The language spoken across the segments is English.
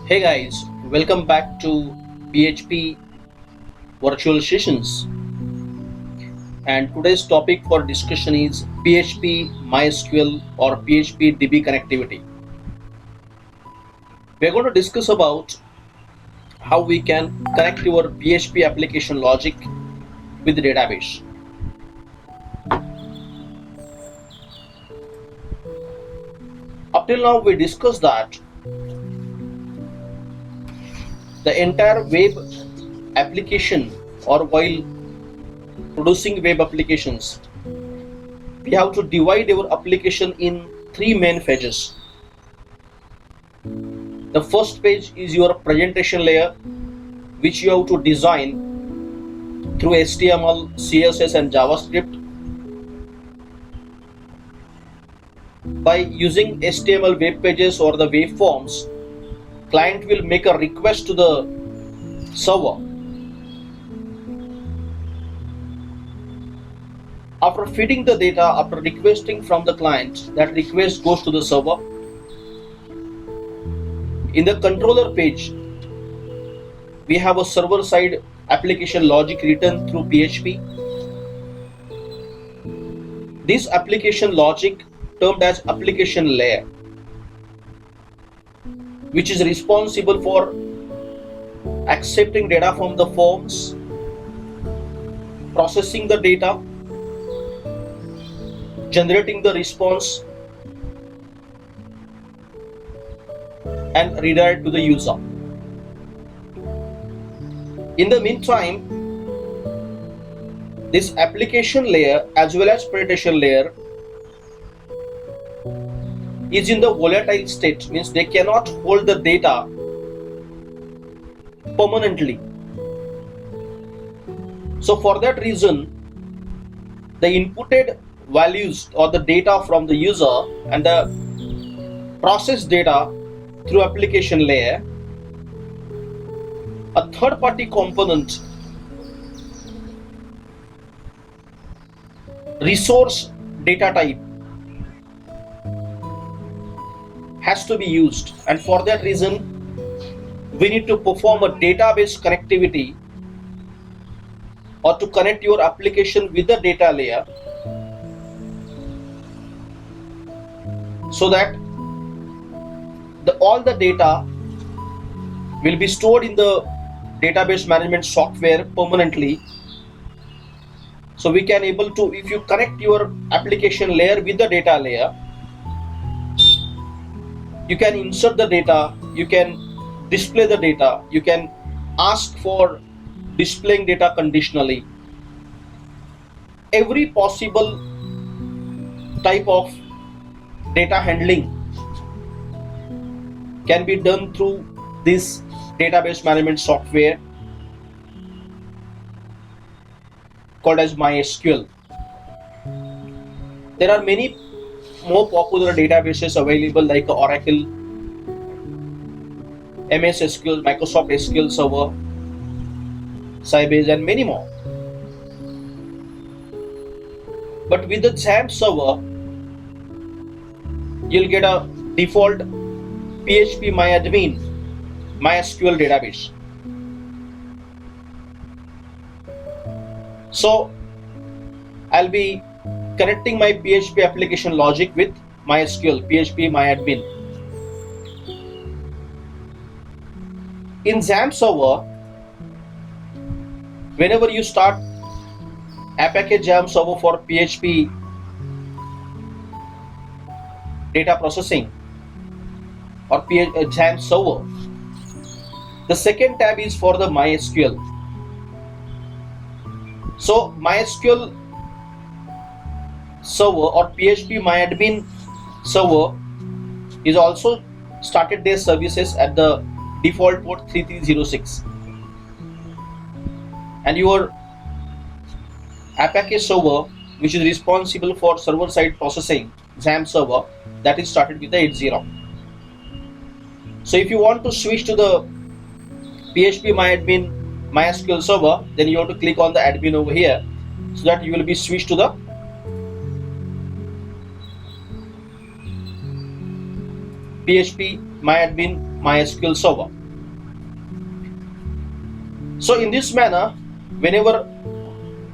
Hey guys, welcome back to PHP virtual sessions. And today's topic for discussion is PHP MySQL or PHP DB connectivity. We are going to discuss about how we can connect your PHP application logic with the database. Up till now, we discussed that the entire web application, or while producing web applications, we have to divide our application in three main phases. The first page is your presentation layer, which you have to design through HTML, CSS and JavaScript. By using HTML web pages or the web forms, client will make a request to the server. After feeding the data, after requesting from the client, that request goes to the server. In the controller page, we have a server-side application logic written through PHP. This application logic, termed as application layer, which is responsible for accepting data from the forms, processing the data, generating the response, and redirect to the user. In the meantime, this application layer as well as presentation layer is in the volatile state, means they cannot hold the data permanently. So for that reason, the inputted values or the data from the user and the processed data through application layer, a third party component, resource data type, has to be used, and for that reason we need to perform a database connectivity or to connect your application with the data layer, so that all the data will be stored in the database management software permanently. So we can able to, if you connect your application layer with the data layer, you can insert the data, you can display the data, you can ask for displaying data conditionally. Every possible type of data handling can be done through this database management software called as MySQL. There are many more popular databases available like Oracle, MS SQL, Microsoft SQL Server, Sybase, and many more. But with the XAMPP server, you'll get a default PHP MyAdmin MySQL database. So I'll be connecting my PHP application logic with MySQL, PHP MyAdmin. In XAMPP server, whenever you start a package XAMPP server for PHP data processing or XAMPP server, the second tab is for the MySQL. So MySQL server or PHP MyAdmin server is also started their services at the default port 3306, and your Apache server, which is responsible for server side processing, XAMPP server, that is started with the 80. So if you want to switch to the PHP MyAdmin MySQL server, then you have to click on the admin over here, so that you will be switched to the PHP MyAdmin MySQL server. So in this manner, whenever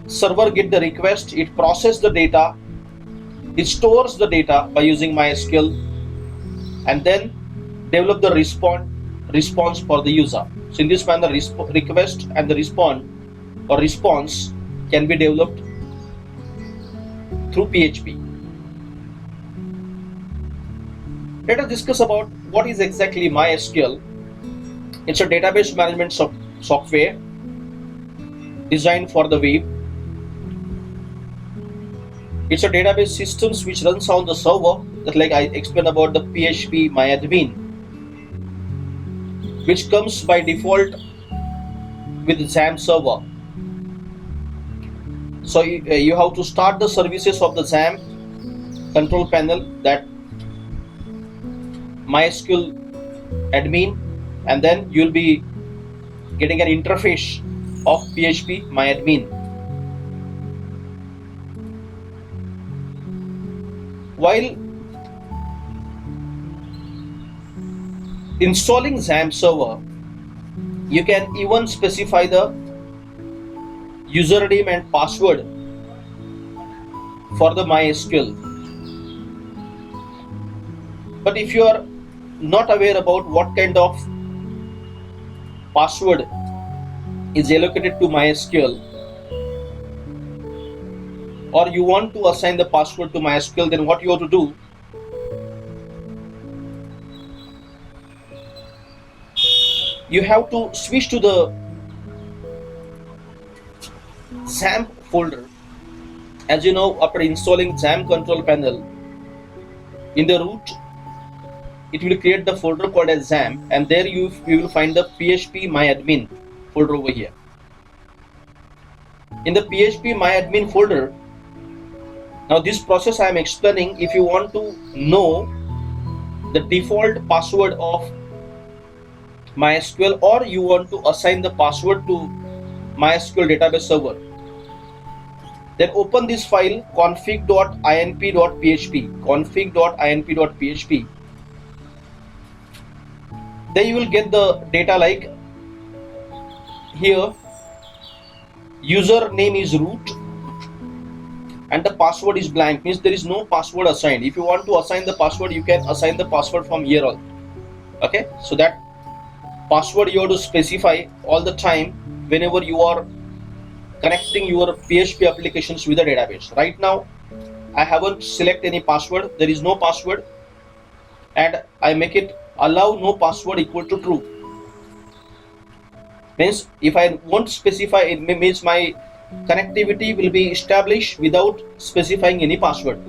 server get the request, it processes the data, it stores the data by using MySQL, and then develop the response for the user. So in this manner, request and the response can be developed through PHP. Let us discuss about what is exactly MySQL. It's a database management software designed for the web. It's a database systems which runs on the server, that like I explained about the PHP MyAdmin, which comes by default with XAMPP server. So you have to start the services of the XAMPP control panel, that MySQL admin, and then you'll be getting an interface of PHP MyAdmin. While installing XAMPP server, you can even specify the username and password for the MySQL. But if you are not aware about what kind of password is allocated to MySQL, or you want to assign the password to MySQL, then what you have to do, you have to switch to the XAMPP folder. As you know, after installing XAMPP control panel, in the root it will create the folder called as XAMPP, and there you will find the PHP MyAdmin folder over here. In the PHP MyAdmin folder, now this process I am explaining, if you want to know the default password of MySQL, or you want to assign the password to MySQL database server, then open this file config.inp.php. Then you will get the data like here, username is root and the password is blank, means there is no password assigned. If you want to assign the password, you can assign the password from here on. Okay, so that password you have to specify all the time whenever you are connecting your PHP applications with the database. Right now I haven't select any password, there is no password, and I make it allow no password equal to true. Means if I won't specify, it means my connectivity will be established without specifying any password.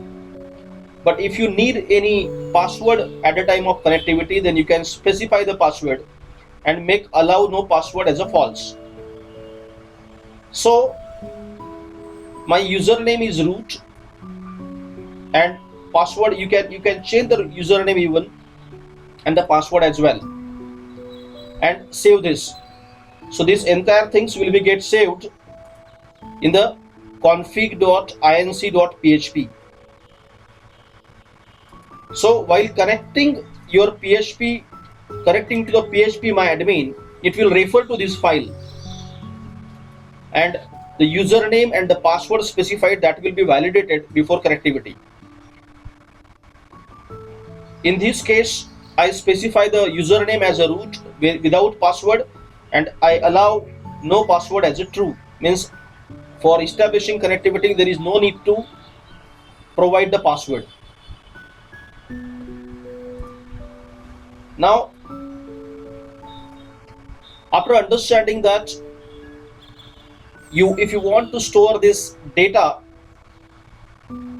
But if you need any password at the time of connectivity, then you can specify the password and make allow no password as a false. So my username is root, and password you can change the username even and the password as well, and save this. So this entire things will be get saved in the config.inc.php. So while connecting your PHP, connecting to the PHP MyAdmin, it will refer to this file, and the username and the password specified, that will be validated before connectivity. In this case, I specify the username as a root without password, and I allow no password as a true. Means for establishing connectivity, there is no need to provide the password. Now, after understanding that, if you want to store this data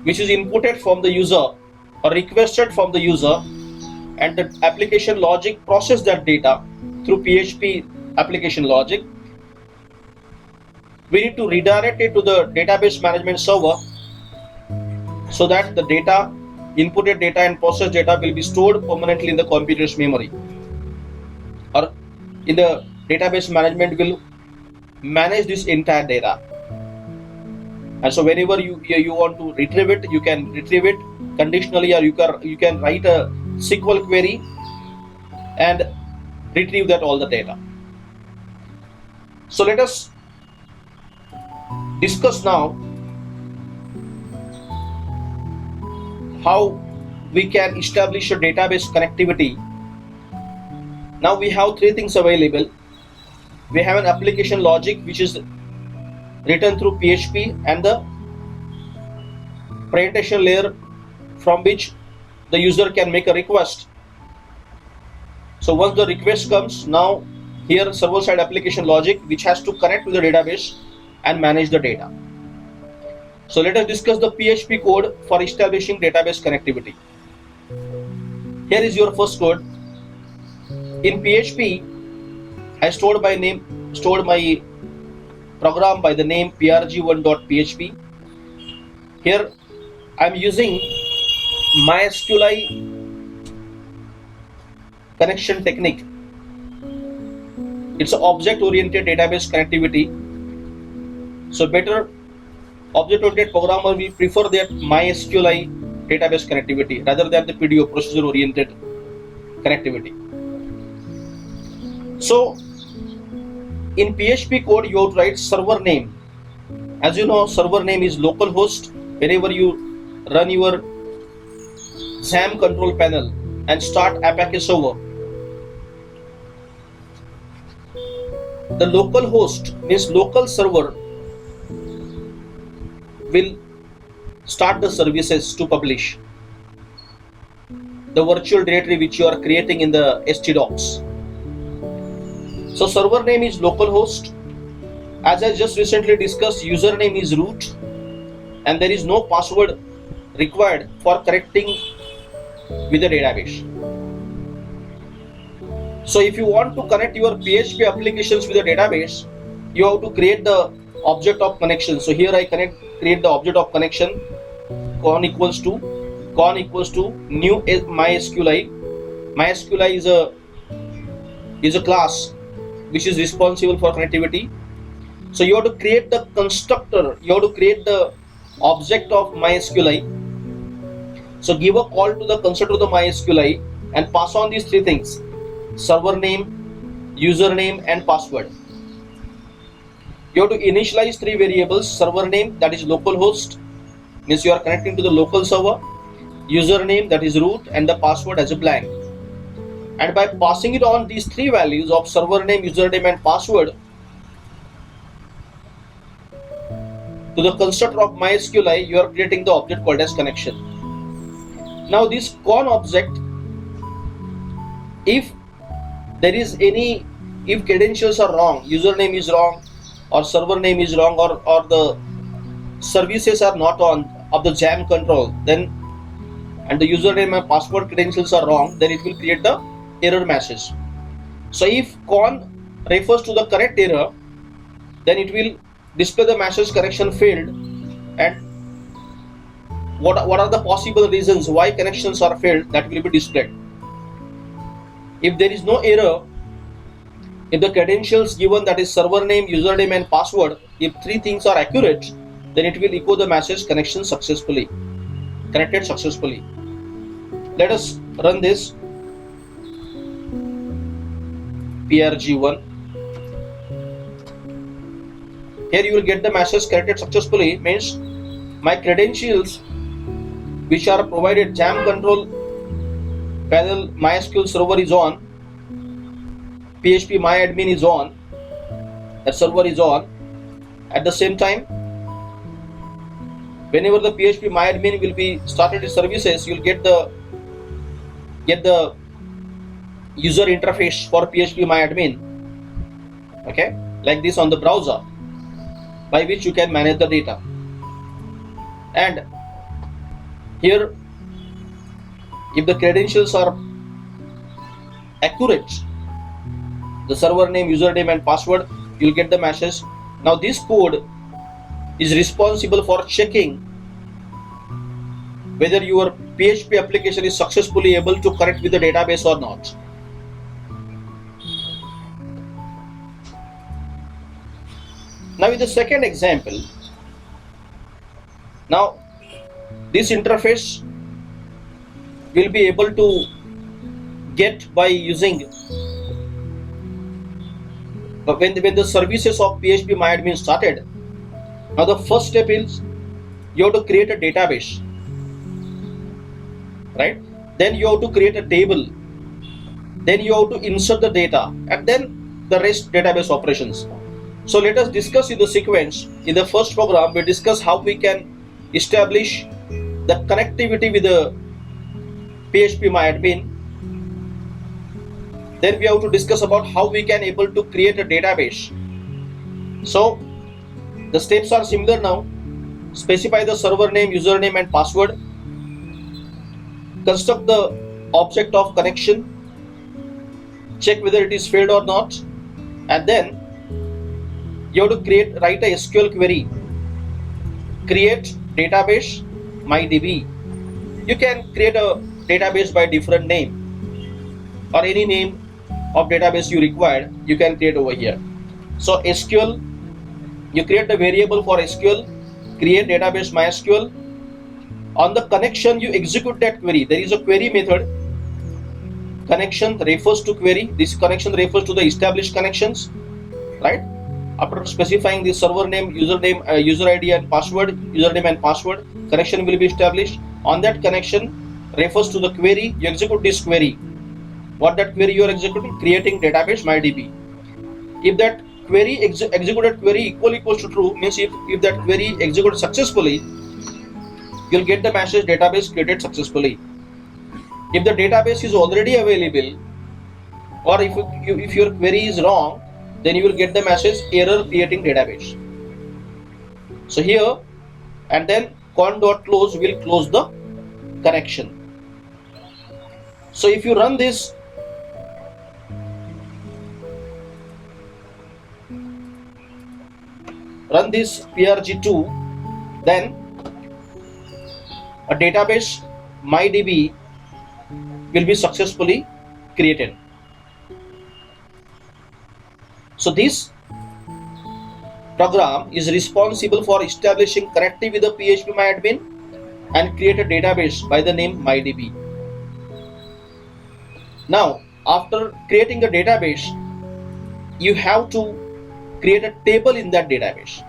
which is inputted from the user or requested from the user, and the application logic process that data through PHP application logic, we need to redirect it to the database management server, so that the data, inputted data and processed data will be stored permanently in the computer's memory, or in the database management will manage this entire data. And so whenever you want to retrieve it, you can retrieve it conditionally, or you can write a SQL query and retrieve that all the data. So let us discuss now how we can establish a database connectivity. Now we have three things available. We have an application logic which is written through PHP and the presentation layer from which the user can make a request. So once the request comes, now here server-side application logic which has to connect with the database and manage the data. So let us discuss the PHP code for establishing database connectivity. Here is your first code. In PHP, I stored my program by the name prg1.php. Here I am using MySQL connection technique. It's an object-oriented database connectivity. So better object-oriented programmer will prefer that MySQL database connectivity rather than the PDO procedure-oriented connectivity. So in PHP code you have to write server name. As you know, server name is localhost. Whenever you run your XAMPP control panel and start APK server, the local host means local server will start the services to publish the virtual directory which you are creating in the htdocs. So server name is localhost. As I just recently discussed, username is root and there is no password required for connecting with the database. So if you want to connect your PHP applications with the database, you have to create the object of connection. So here I create the object of connection con equals to new MySQL. MySQL is a class which is responsible for connectivity. So you have to create the constructor, you have to create the object of MySQL. So give a call to the constructor of the MySQL and pass on these three things: server name, username and password. You have to initialize three variables: server name, that is localhost, means you are connecting to the local server; username, that is root, and the password as a blank. And by passing it on these three values of server name, username and password to the constructor of MySQL, you are creating the object called as connection. Now this con object, if credentials are wrong, username is wrong or server name is wrong or the services are not on of the XAMPP control, then and the username and password credentials are wrong, then it will create the error message. So if con refers to the correct error, then it will display the message connection failed, and what are the possible reasons why connections are failed, that will be displayed. If there is no error, if the credentials given, that is server name, username and password, if three things are accurate, then it will echo the message connection successfully, connected successfully. Let us run this prg1. Here you will get the message connected successfully, means my credentials which are provided XAMPP control panel, MySQL server is on, PHP myadmin is on, that server is on. At the same time, whenever the PHP myadmin will be started its services, you will get the user interface for PHP myadmin, okay, like this on the browser, by which you can manage the data. And here, if the credentials are accurate, the server name, username and password, you will get the message. Now this code is responsible for checking whether your PHP application is successfully able to connect with the database or not. Now with the second example, now this interface will be able to get by using But when the services of PHP MyAdmin started, now the first step is you have to create a database, right? Then you have to create a table. Then you have to insert the data, and then the rest database operations. So let us discuss in the sequence. In the first program, we discuss how we can establish the connectivity with the PHP MyAdmin. Then we have to discuss about how we can able to create a database. So the steps are similar now. Specify the server name, username and password. Construct the object of connection. Check whether it is failed or not. And then you have to write a SQL query. Create database MyDB. You can create a database by different name or any name of database you require, you can create over here. So SQL, you create a variable for SQL, create database MySQL. On the connection, you execute that query. There is a query method. Connection refers to query. This connection refers to the established connections, right? After specifying the server name, username, user ID and password, username and password, connection will be established. On that connection refers to the query. You execute this query. What that query you are executing? Creating database MyDB. If that query executed query equals to true, means if that query executed successfully, you'll get the message database created successfully. If the database is already available, or if your query is wrong, then you will get the message error creating database. So here, and then con.close will close the connection. So if you run this, PRG2, then a database MyDB will be successfully created. So this program is responsible for establishing connectivity with the PHP MyAdmin and create a database by the name MyDB. Now, after creating a database, you have to create a table in that database.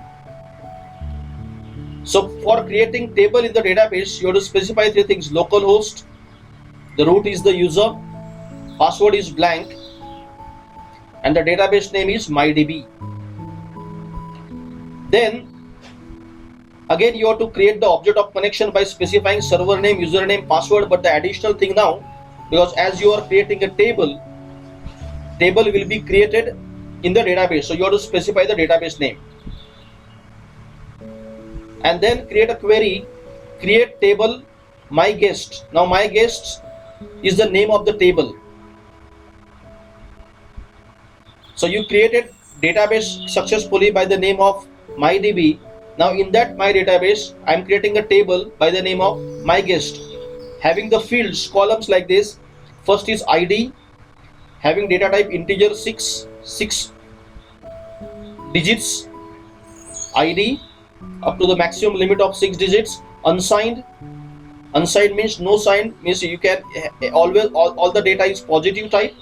So for creating table in the database, you have to specify three things: localhost, the root is the user, password is blank, and the database name is MyDB. Then again you have to create the object of connection by specifying server name, username, password. But the additional thing now, because as you are creating a table will be created in the database, so you have to specify the database name. And then create a query, create table myGuest. Now myGuest is the name of the table. So you created database successfully by the name of MyDB. Now in that my database, I am creating a table by the name of myGuest, having the fields, columns like this. First is ID, having data type integer 6 digits, ID up to the maximum limit of 6 digits. Unsigned means no sign, means you can always all the data is positive type.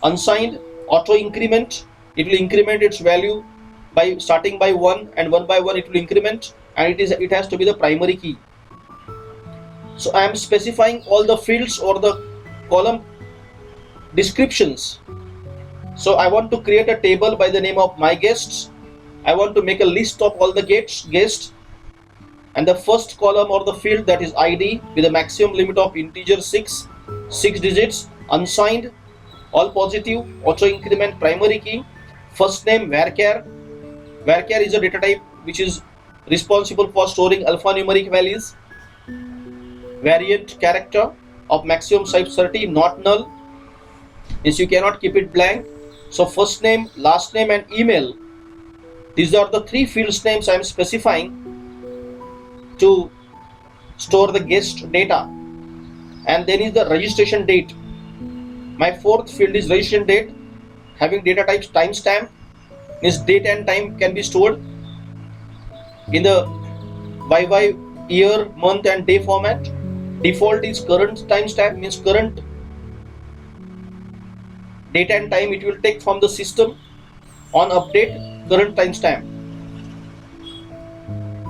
Unsigned, auto increment, it will increment its value by starting by 1, and 1 by 1 it will increment, and it has to be the primary key. So I am specifying all the fields or the column descriptions. So I want to create a table by the name of myGuests. I want to make a list of all the guests, and the first column or the field, that is ID, with a maximum limit of integer 6 digits. Unsigned, all positive, auto increment, primary key. First name varchar is a data type which is responsible for storing alphanumeric values. Variant character of maximum size 30, not null, means you cannot keep it blank. So first name, last name and email, these are the three fields names I am specifying to store the guest data. And then is the registration date. My fourth field is registration date, having data types timestamp, means date and time can be stored in the YY, year, month and day format. Default is current timestamp, means current date and time it will take from the system. on update current timestamp.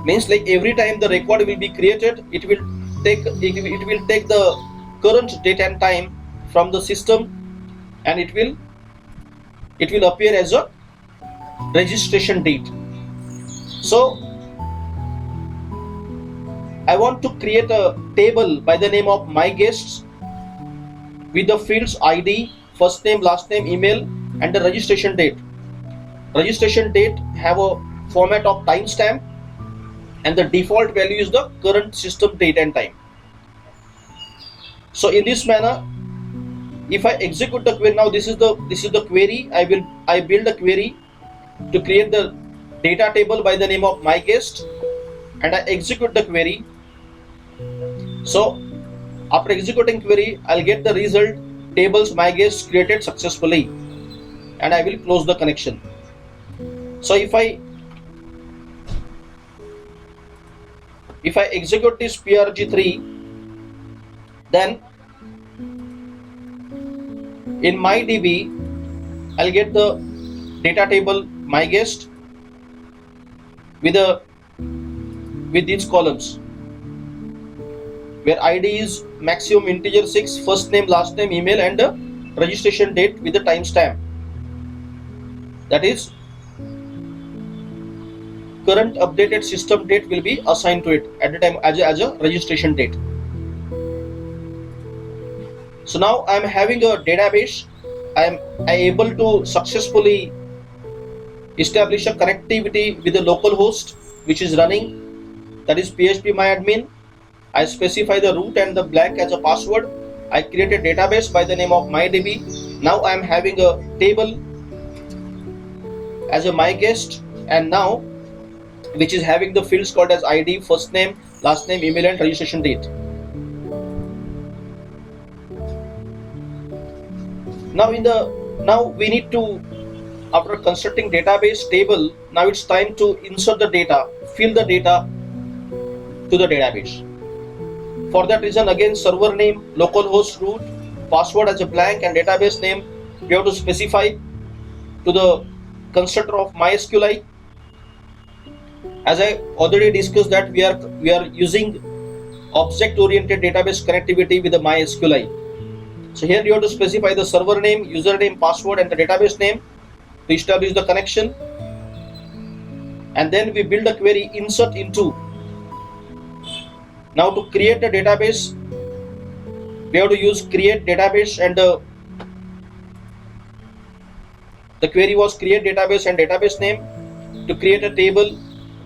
Means like every time the record will be created, it will take the current date and time from the system, and it will appear as a registration date. So I want to create a table by the name of my guests with the fields ID, first name, last name, email, and the registration date. Registration date have a format of timestamp, and the default value is the current system date and time. So in this manner, if I execute the query, now this is the query. I build a query to create the data table by the name of my guest, and I execute the query. So after executing query, I'll get the result, tables my guest created successfully, and I will close the connection. So if I execute this PRG3, then in my DB I'll get the data table my guest with these columns, where ID is maximum integer 6, first name, last name, email, and the registration date with the timestamp. That is, current updated system date will be assigned to it at the time as a registration date. So now I am having a database. I am able to successfully establish a connectivity with the local host which is running, that is PHP myadmin. I specify the root and the blank as a password. I create a database by the name of mydb. Now I am having a table as a my guest, and now which is having the fields called as ID, first name, last name, email, and registration date. Now we need to, after constructing database table, now it's time to insert the data, fill the data to the database. For that reason, again, server name, localhost root, password as a blank, and database name we have to specify to the constructor of MySQL. As I already discussed that we are using object-oriented database connectivity with the MySQL. So here you have to specify the server name, username, password, and the database name to establish the connection. And then we build a query insert into. Now to create the database, we have to use create database, and the query was create database and database name. To create a table,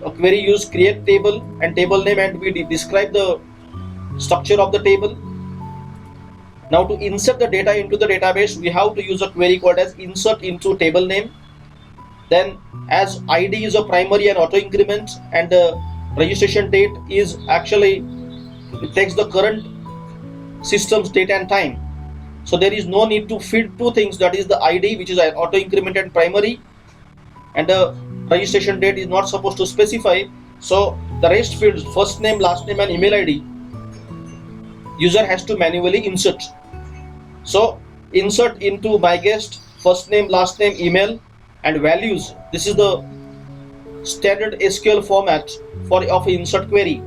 a query use create table and table name, and we describe the structure of the table. Now to insert the data into the database, we have to use a query called as insert into table name. Then as ID is a primary and auto increment, and the registration date is actually, it takes the current system's date and time. So there is no need to feed two things, that is the ID, which is an auto increment and primary, and the registration date is not supposed to specify. So the rest fields, first name, last name, and email ID, user has to manually insert. So insert into my guest, first name, last name, email, and values. This is the standard SQL format of insert query,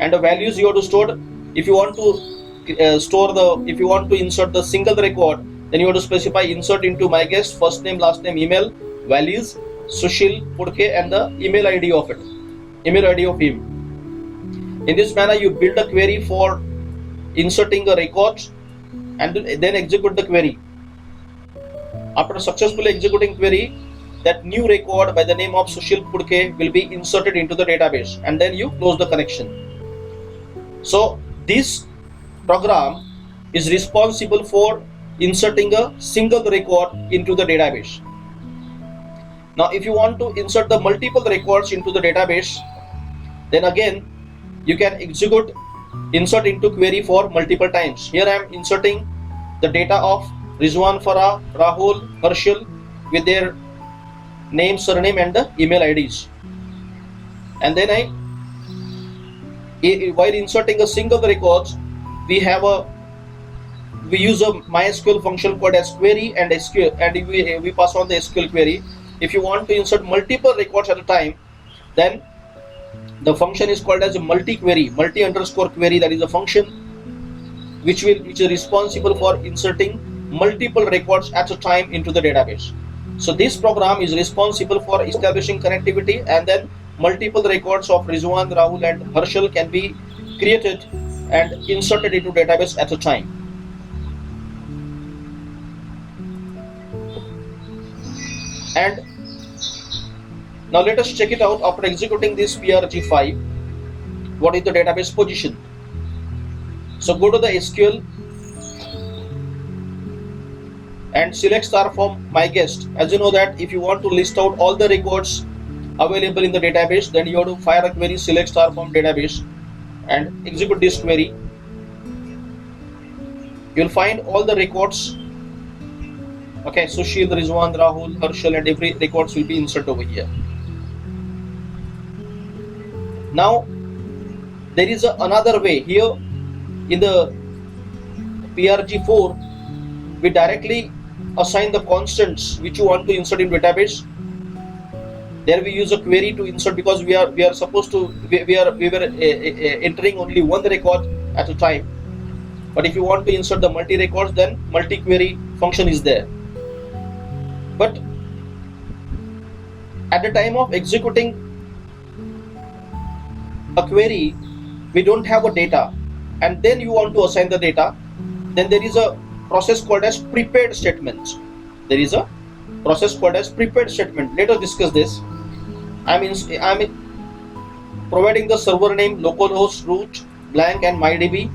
and the values you have to store. If you want to if you want to insert the single record, then you have to specify insert into my guest, first name, last name, email, values, Sushil, Pudke, and the email ID of it, email ID of him. In this manner, you build a query for inserting a record, and then execute the query. After successfully executing query, that new record by the name of Sushil Pudke will be inserted into the database, and then you close the connection. So this program is responsible for inserting a single record into the database. Now if you want to insert the multiple records into the database, then again you can execute insert into query for multiple times. Here I am inserting the data of Rizwan, Farah, Rahul, Harshal with their name, surname, and the email IDs. And then while inserting a single records, we use a MySQL function called as query and SQL, and we pass on the SQL query. if you want to insert multiple records at a time, then the function is called as a multi-query, multi_query. That is a function which is responsible for inserting multiple records at a time into the database. So this program is responsible for establishing connectivity, and then multiple records of Rizwan, Rahul and Harshal can be created and inserted into database at a time. And now let us check it out. After executing this PRG5, what is the database position? So go to the SQL and select star from my guest. As you know that if you want to list out all the records available in the database, then you have to fire a query select star from database and execute this query. You'll find all the records. Okay, Sushil, Rizwan, Rahul, Harshal and every records will be inserted over here. Now there is another way here. In the PRG4, we directly assign the constants which you want to insert in database. There we use a query to insert, because we were entering only one record at a time. But if you want to insert the multi records, then multi-query function is there. But at the time of executing a query, we don't have a data, and then you want to assign the data, then there is a process called as prepared statements. There is a process called as prepared statement. Let us discuss this. I'm providing the server name, localhost, root, blank and MyDB.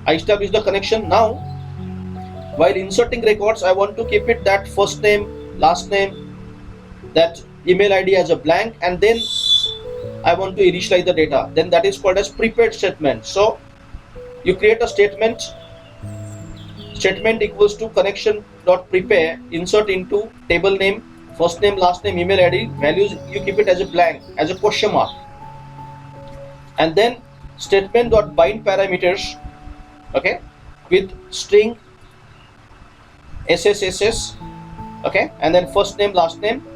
I establish the connection. Now while inserting records, I want to keep it that first name, last name, that email ID as a blank, and then I want to initialize the data. Then that is called as prepared statement. So you create a statement equals to connection.prepare, insert into table name, first name, last name, email ID, values you keep it as a blank, as a question mark, and then statement.bind parameters, okay, with string SSSS, okay, and then first name, last name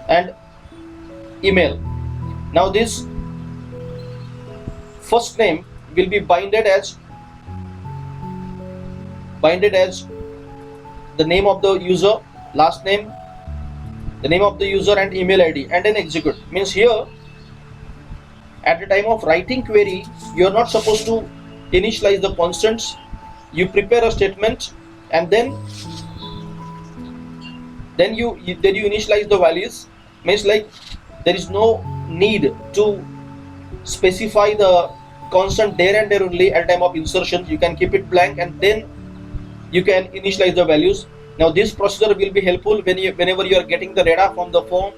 and email. Now this first name will be binded as the name of the user, last name, the name of the user and email ID, and then execute. Means here at the time of writing query, you are not supposed to initialize the constants. You prepare a statement and then you initialize the values. Means like there is no need to specify the constant there and there only at time of insertion. You can keep it blank and then you can initialize the values. Now this procedure will be helpful whenever you are getting the data from the form.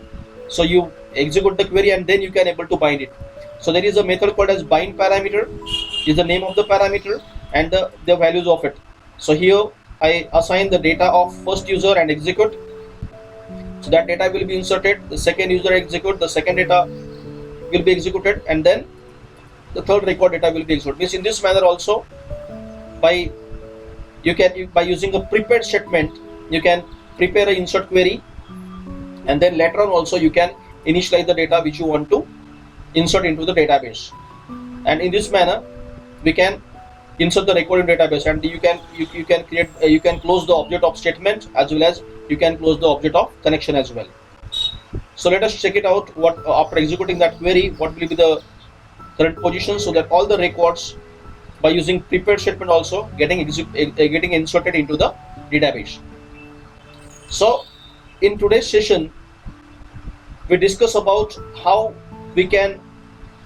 So you execute the query and then you can able to bind it. So there is a method called as bind parameter, is the name of the parameter and the values of it. So here I assign the data of first user and execute. So that data will be inserted. The second user execute, the second data will be executed, and then the third record data will be executed. Means in this manner also, by using a prepared statement, you can prepare an insert query, and then later on also you can initialize the data which you want to insert into the database. And in this manner, we can insert the record in database, and you can create you can close the object of statement as well as you can close the object of connection as well. So let us check it out. What after executing that query, what will be the current position, so that all the records by using prepared statement also getting inserted into the database. So in today's session, we discuss about how we can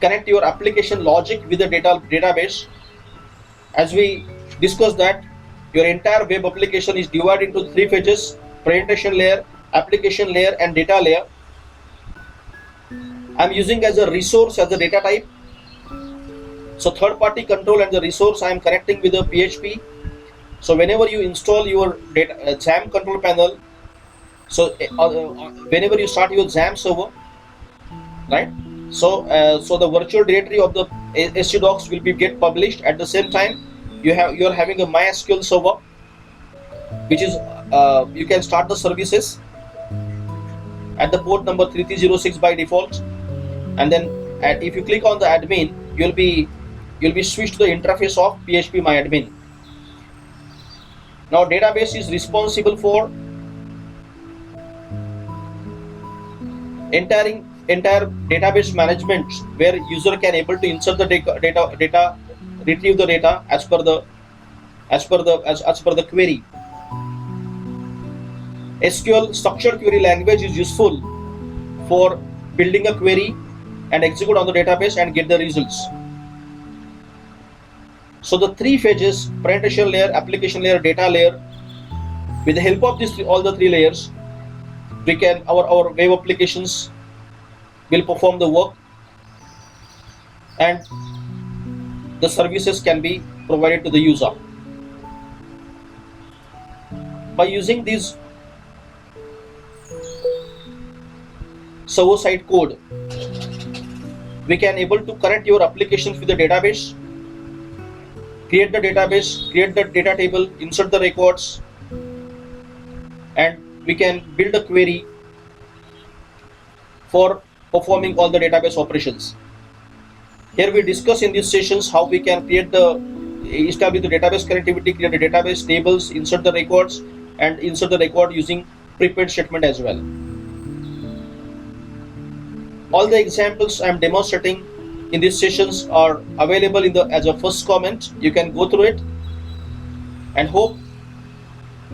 connect your application logic with the database. As we discussed that your entire web application is divided into 3 phases: presentation layer, application layer and data layer. I'm using as a resource as a data type. So third party control and the resource I am connecting with the PHP. So whenever you install your data XAMPP control panel, so whenever you start your XAMPP server, right, so the virtual directory of the SQDocs will be get published. At the same time, you are having a MySQL server, which is you can start the services at the port number 3306 by default, and then if you click on the admin, you'll be switched to the interface of PHP MyAdmin. Now database is responsible for entire database management, where user can able to insert the data, retrieve the data as per the query. SQL structured query language is useful for building a query and execute on the database and get the results. So the three phases: presentation layer, application layer, data layer. With the help of all the three layers, we can our web applications will perform the work, and the services can be provided to the user. By using these server-side code, we can able to connect your applications with the database, create the database, create the data table, insert the records, and we can build a query for performing all the database operations. Here we discuss in these sessions how we can establish the database connectivity, create the database tables, insert the records, and insert the record using prepared statement as well. All the examples I am demonstrating in these sessions are available as a first comment. You can go through it, and hope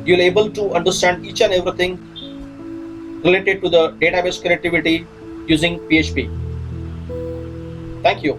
you'll able to understand each and everything related to the database connectivity using PHP. Thank you.